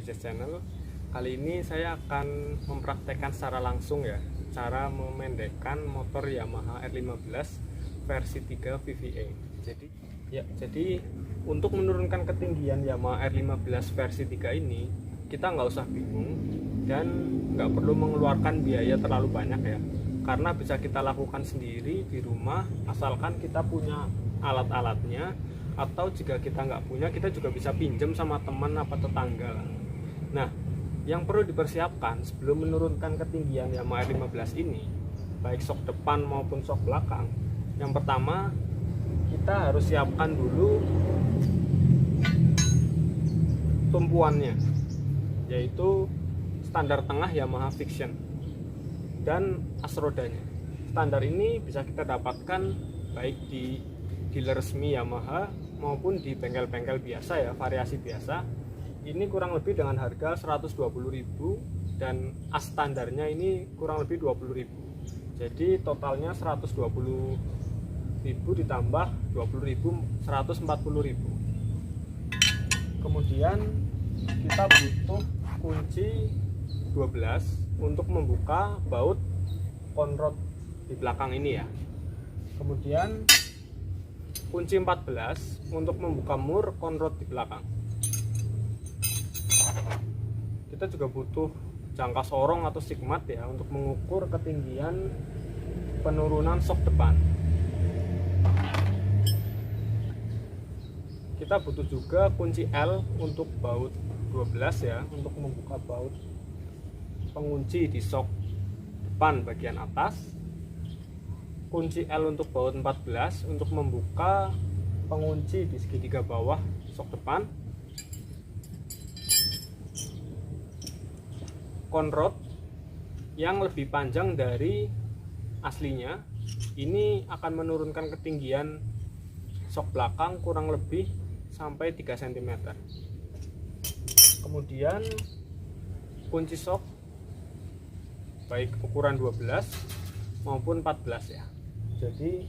Jazz Channel. Kali ini saya akan mempraktekkan secara langsung ya, cara memendekkan motor Yamaha R15 versi 3 VVA. Jadi untuk menurunkan ketinggian Yamaha R15 versi 3 ini, kita nggak usah bingung dan nggak perlu mengeluarkan biaya terlalu banyak ya, karena bisa kita lakukan sendiri di rumah asalkan kita punya alat-alatnya, atau jika kita nggak punya, kita juga bisa pinjam sama teman apa tetangga. Nah, yang perlu dipersiapkan sebelum menurunkan ketinggian Yamaha R15 ini, baik sok depan maupun sok belakang, yang pertama kita harus siapkan dulu tumpuannya, yaitu standar tengah Yamaha Fiction dan as rodanya. Standar ini bisa kita dapatkan baik di dealer resmi Yamaha maupun di bengkel-bengkel biasa ya, variasi biasa. Ini kurang lebih dengan harga 120.000 dan as standarnya ini kurang lebih 20.000. Jadi totalnya 120.000 ditambah 20.000, 140.000. Kemudian kita butuh kunci 12 untuk membuka baut konrod di belakang ini ya. Kemudian kunci 14 untuk membuka mur konrod di belakang. Kita juga butuh jangka sorong atau sigmat ya, untuk mengukur ketinggian penurunan sok depan. Kita butuh juga kunci L untuk baut 12 ya, untuk membuka baut pengunci di sok depan bagian atas. Kunci L untuk baut 14 untuk membuka pengunci di segitiga bawah sok depan. Konrod yang lebih panjang dari aslinya ini akan menurunkan ketinggian sok belakang kurang lebih sampai 3 cm. Kemudian kunci sok baik ukuran 12 maupun 14 ya. Jadi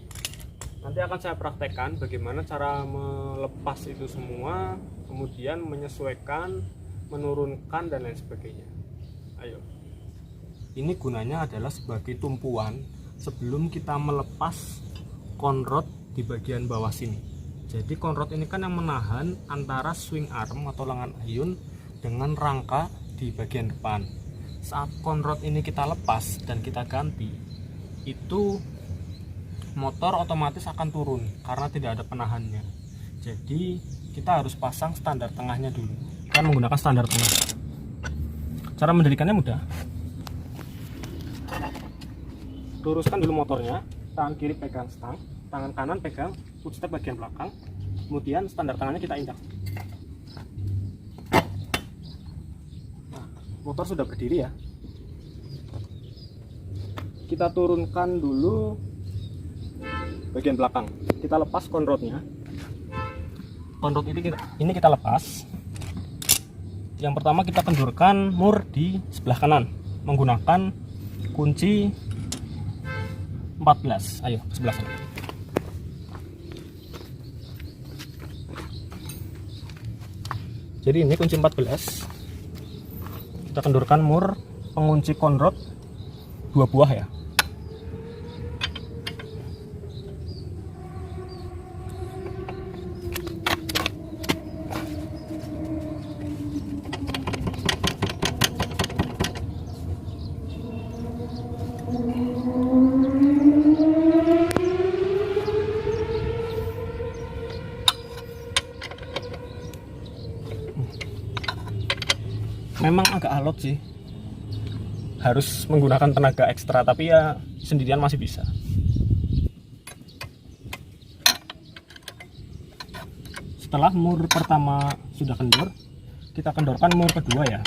nanti akan saya praktekkan bagaimana cara melepas itu semua, kemudian menyesuaikan, menurunkan dan lain sebagainya. Ayo. Ini gunanya adalah sebagai tumpuan sebelum kita melepas konrod di bagian bawah sini. Jadi konrod ini kan yang menahan antara swing arm atau lengan ayun dengan rangka di bagian depan. Saat konrod ini kita lepas dan kita ganti, itu motor otomatis akan turun karena tidak ada penahannya. Jadi kita harus pasang standar tengahnya dulu. Kita menggunakan standar tengah. Cara mendirikannya mudah. Luruskan dulu motornya, tangan kiri pegang stang, tangan kanan pegang footstep bagian belakang, kemudian standar tangannya kita injak. Nah, motor sudah berdiri ya. Kita turunkan dulu bagian belakang, kita lepas konrodnya. Konrod ini kita lepas. Yang pertama kita kendurkan mur di sebelah kanan menggunakan kunci 14. Ayo ke sebelah sana. Jadi ini kunci 14. Kita kendurkan mur pengunci konrod 2 buah ya. Memang agak alot sih, harus menggunakan tenaga ekstra, tapi ya sendirian masih bisa. Setelah mur pertama sudah kendur, kita kendorkan mur kedua ya.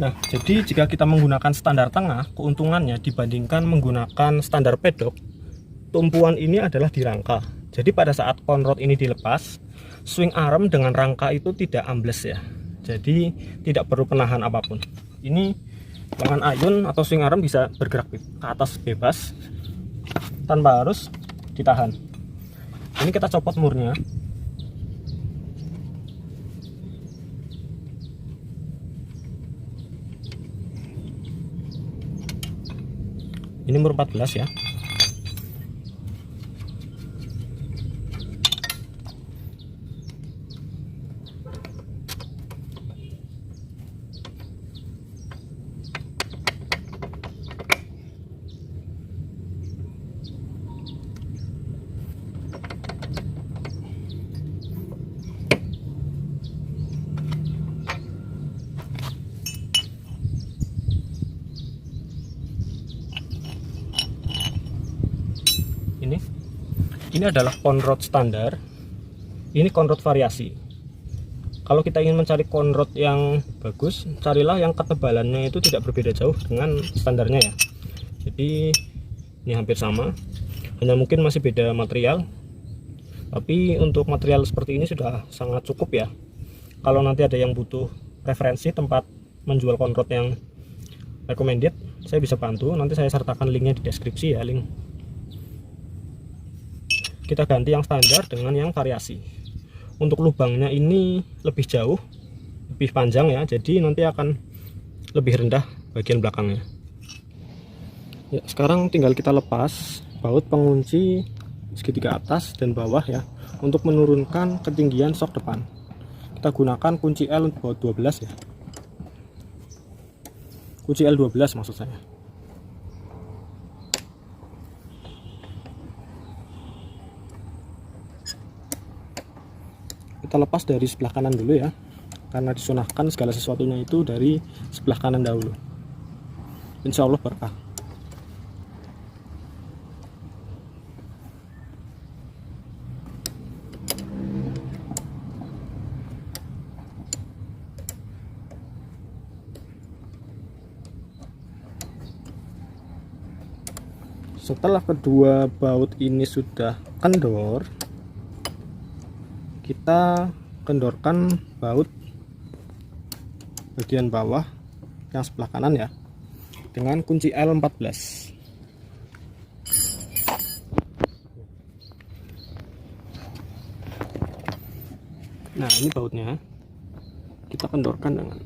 Nah, jadi jika kita menggunakan standar tengah, keuntungannya dibandingkan menggunakan standar pedok, tumpuan ini adalah di rangka. Jadi pada saat conrod ini dilepas, swing arm dengan rangka itu tidak ambles ya. Jadi tidak perlu penahan apapun. Ini lengan ayun atau swing arm bisa bergerak ke atas bebas tanpa harus ditahan. Ini kita copot murnya. Ini mur 14 ya. Ini adalah conrod standar, ini conrod variasi. Kalau kita ingin mencari conrod yang bagus, carilah yang ketebalannya itu tidak berbeda jauh dengan standarnya ya. Jadi ini hampir sama, hanya mungkin masih beda material, tapi untuk material seperti ini sudah sangat cukup ya. Kalau nanti ada yang butuh referensi tempat menjual conrod yang recommended, saya bisa bantu. Nanti saya sertakan linknya di deskripsi ya, link. Kita ganti yang standar dengan yang variasi. Untuk lubangnya ini lebih jauh, lebih panjang ya, jadi nanti akan lebih rendah bagian belakangnya ya. Sekarang tinggal kita lepas baut pengunci segitiga atas dan bawah ya, untuk menurunkan ketinggian sok depan. Kita gunakan kunci L baut 12 ya, kunci L12 maksud saya. Kita lepas dari sebelah kanan dulu ya, karena disunahkan segala sesuatunya itu dari sebelah kanan dahulu. Insya Allah berkah. Setelah kedua baut ini sudah kendor, kita kendorkan baut bagian bawah yang sebelah kanan ya, dengan kunci L14. Nah, ini bautnya kita kendorkan dengan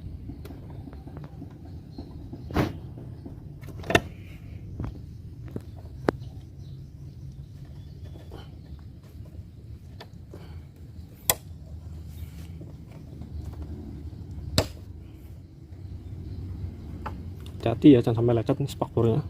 hati ya, jangan sampai lecet nih spakbornya.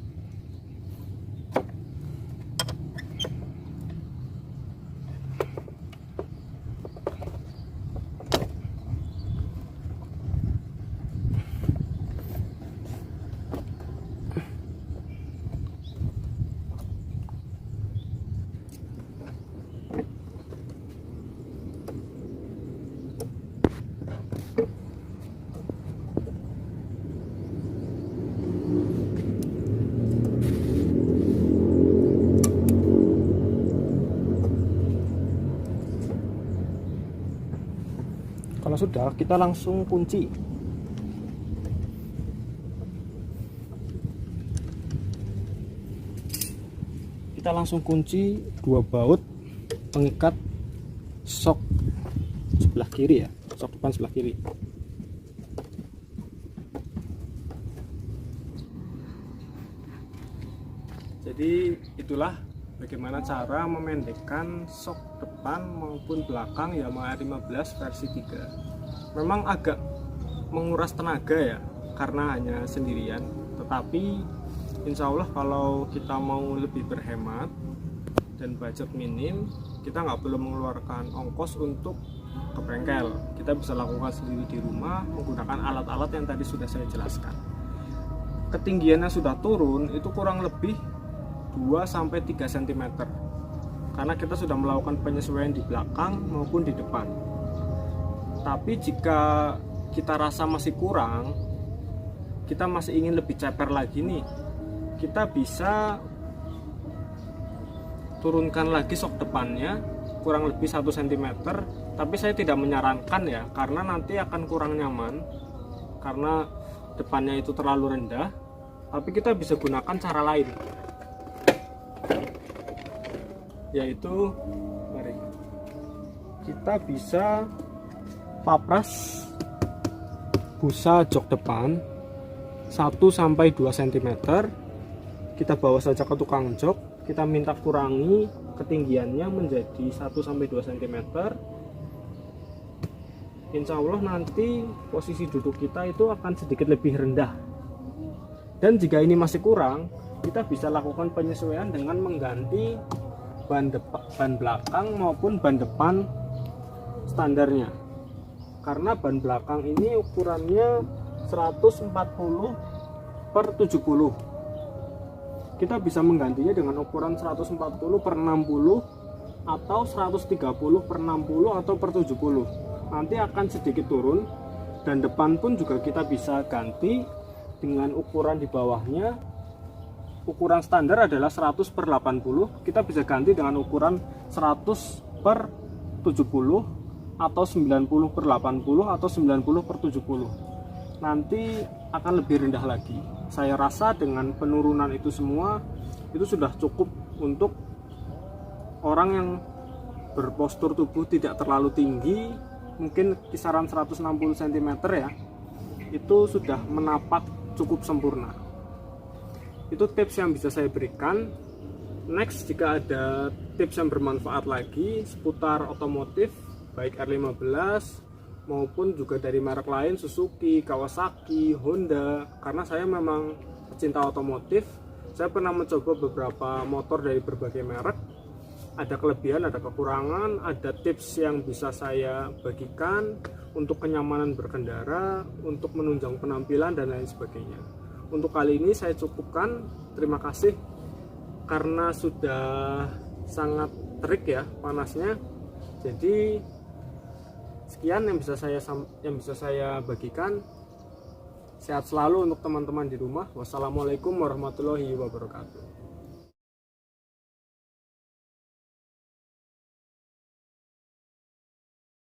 Kalau sudah, kita langsung kunci. Kita langsung kunci dua baut pengikat sok sebelah kiri ya, sok depan sebelah kiri. Jadi itulah bagaimana cara memendekkan sok depan maupun belakang Yamaha R15 versi 3. Memang agak menguras tenaga ya, karena hanya sendirian, tetapi insya Allah kalau kita mau lebih berhemat dan budget minim, kita nggak perlu mengeluarkan ongkos untuk ke bengkel. Kita bisa lakukan sendiri di rumah menggunakan alat-alat yang tadi sudah saya jelaskan. Ketinggiannya sudah turun, itu kurang lebih 2-3 cm, karena kita sudah melakukan penyesuaian di belakang maupun di depan. Tapi jika kita rasa masih kurang, kita masih ingin lebih ceper lagi nih, kita bisa turunkan lagi sok depannya kurang lebih 1 cm, tapi saya tidak menyarankan ya, karena nanti akan kurang nyaman karena depannya itu terlalu rendah. Tapi kita bisa gunakan cara lain, yaitu mari kita bisa papras busa jok depan 1-2 cm. Kita bawa saja ke tukang jok, kita minta kurangi ketinggiannya menjadi 1-2 cm. Insya Allah nanti posisi duduk kita itu akan sedikit lebih rendah. Dan jika ini masih kurang, kita bisa lakukan penyesuaian dengan mengganti ban belakang maupun ban depan standarnya. Karena ban belakang ini ukurannya 140/70. Kita bisa menggantinya dengan ukuran 140/60 atau 130/60 atau per 70. Nanti akan sedikit turun. Dan depan pun juga kita bisa ganti dengan ukuran di bawahnya. Ukuran standar adalah 100/80. Kita bisa ganti dengan ukuran 100/70 atau 90/80 atau 90/70. Nanti akan lebih rendah lagi. Saya rasa dengan penurunan itu semua itu sudah cukup untuk orang yang berpostur tubuh tidak terlalu tinggi, mungkin kisaran 160 cm ya, itu sudah menapak cukup sempurna. Itu tips yang bisa saya berikan. Next, jika ada tips yang bermanfaat lagi seputar otomotif, baik R15 maupun juga dari merek lain, Suzuki, Kawasaki, Honda, karena saya memang pecinta otomotif. Saya pernah mencoba beberapa motor dari berbagai merek. Ada kelebihan, ada kekurangan, ada tips yang bisa saya bagikan untuk kenyamanan berkendara, untuk menunjang penampilan dan lain sebagainya. Untuk kali ini saya cukupkan. Terima kasih karena sudah sangat terik ya panasnya. Jadi sekian yang bisa saya bagikan. Sehat selalu untuk teman-teman di rumah. Wassalamualaikum warahmatullahi wabarakatuh.